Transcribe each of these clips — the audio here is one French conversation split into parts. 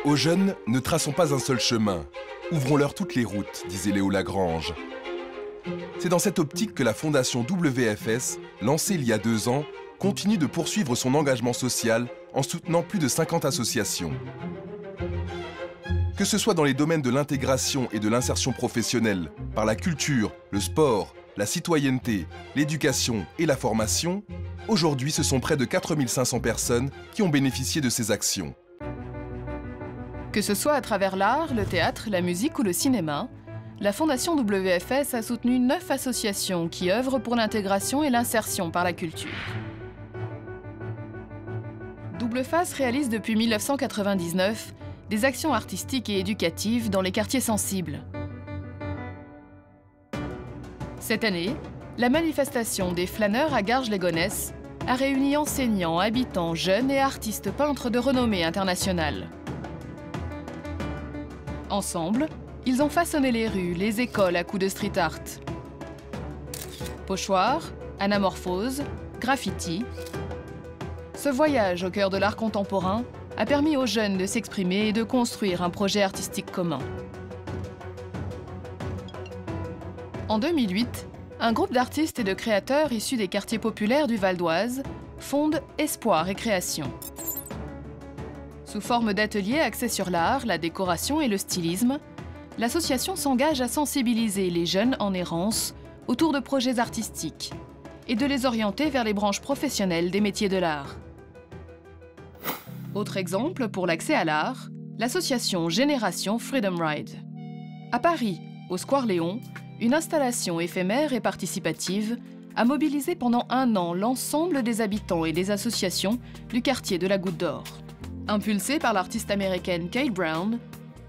Aux jeunes, ne traçons pas un seul chemin. Ouvrons-leur toutes les routes, disait Léo Lagrange. C'est dans cette optique que la fondation WFS, lancée il y a 2 ans, continue de poursuivre son engagement social en soutenant plus de 50 associations. Que ce soit dans les domaines de l'intégration et de l'insertion professionnelle, par la culture, le sport, la citoyenneté, l'éducation et la formation, aujourd'hui ce sont près de 4500 personnes qui ont bénéficié de ces actions. Que ce soit à travers l'art, le théâtre, la musique ou le cinéma, la Fondation WFS a soutenu 9 associations qui œuvrent pour l'intégration et l'insertion par la culture. Double Face réalise depuis 1999 des actions artistiques et éducatives dans les quartiers sensibles. Cette année, la manifestation des flâneurs à Garges-les-Gonesse a réuni enseignants, habitants, jeunes et artistes peintres de renommée internationale. Ensemble, ils ont façonné les rues, les écoles à coups de street art. Pochoirs, anamorphose, graffiti. Ce voyage au cœur de l'art contemporain a permis aux jeunes de s'exprimer et de construire un projet artistique commun. En 2008, un groupe d'artistes et de créateurs issus des quartiers populaires du Val d'Oise fonde Espoir et Création. Sous forme d'ateliers axés sur l'art, la décoration et le stylisme, l'association s'engage à sensibiliser les jeunes en errance autour de projets artistiques et de les orienter vers les branches professionnelles des métiers de l'art. Autre exemple pour l'accès à l'art, l'association Génération Freedom Ride. À Paris, au Square Léon, une installation éphémère et participative a mobilisé pendant 1 an l'ensemble des habitants et des associations du quartier de la Goutte d'Or. Impulsée par l'artiste américaine Kate Brown,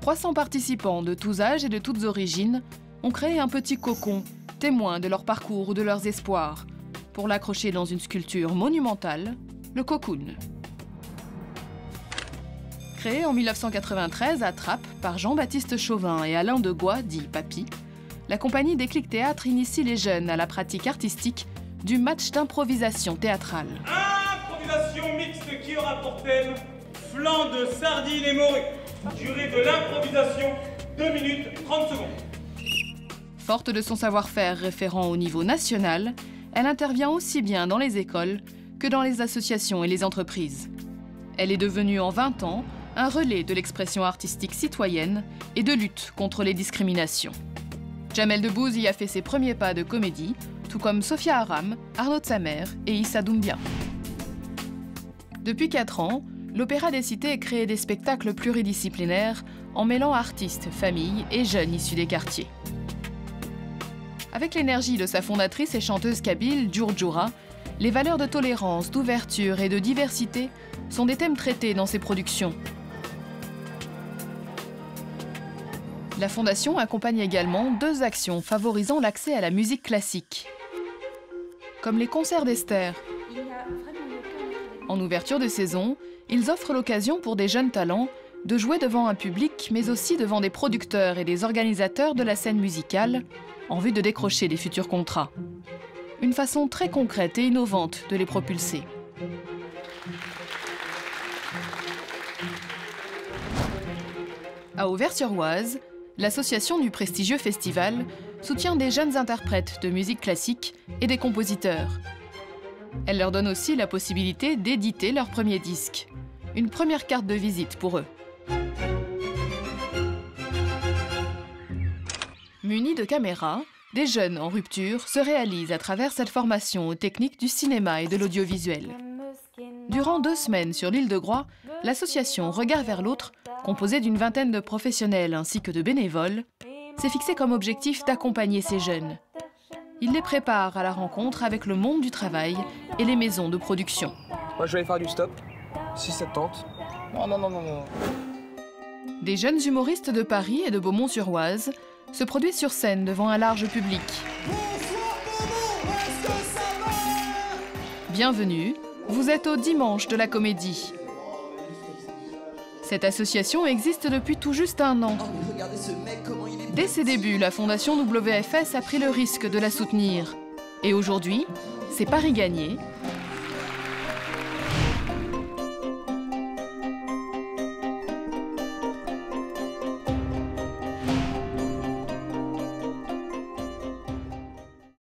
300 participants de tous âges et de toutes origines ont créé un petit cocon, témoin de leur parcours ou de leurs espoirs, pour l'accrocher dans une sculpture monumentale, le Cocoon. Créé en 1993 à Trappes par Jean-Baptiste Chauvin et Alain Degois, dit Papy, la compagnie Déclic Théâtre initie les jeunes à la pratique artistique du match d'improvisation théâtrale. Improvisation mixte qui aura pour thème flan de sardines et morues. Durée de l'improvisation, 2 minutes 30 secondes. Forte de son savoir-faire référent au niveau national, elle intervient aussi bien dans les écoles que dans les associations et les entreprises. Elle est devenue en 20 ans un relais de l'expression artistique citoyenne et de lutte contre les discriminations. Jamel Debbouze y a fait ses premiers pas de comédie, tout comme Sophia Aram, Arnaud de Samer et Issa Doumbia. Depuis 4 ans, l'Opéra des Cités crée des spectacles pluridisciplinaires en mêlant artistes, familles et jeunes issus des quartiers. Avec l'énergie de sa fondatrice et chanteuse kabyle, Djourdjoura, les valeurs de tolérance, d'ouverture et de diversité sont des thèmes traités dans ses productions. La Fondation accompagne également 2 actions favorisant l'accès à la musique classique, comme les concerts d'Esther. En ouverture de saison, ils offrent l'occasion pour des jeunes talents de jouer devant un public, mais aussi devant des producteurs et des organisateurs de la scène musicale, en vue de décrocher des futurs contrats. Une façon très concrète et innovante de les propulser. À Auvers-sur-Oise, l'association du prestigieux festival soutient des jeunes interprètes de musique classique et des compositeurs. Elle leur donne aussi la possibilité d'éditer leur premier disque. Une première carte de visite pour eux. Munis de caméras, des jeunes en rupture se réalisent à travers cette formation aux techniques du cinéma et de l'audiovisuel. Durant 2 semaines sur l'île de Groix, l'association Regard vers l'autre, composée d'une vingtaine de professionnels ainsi que de bénévoles, s'est fixé comme objectif d'accompagner ces jeunes. Il les prépare à la rencontre avec le monde du travail et les maisons de production. Moi, je vais aller faire du stop, si ça te tente. Non. Des jeunes humoristes de Paris et de Beaumont-sur-Oise se produisent sur scène devant un large public. Bienvenue, vous êtes au Dimanche de la Comédie. Cette association existe depuis tout juste 1 an. Dès ses débuts, la Fondation WFS a pris le risque de la soutenir. Et aujourd'hui, c'est pari gagné,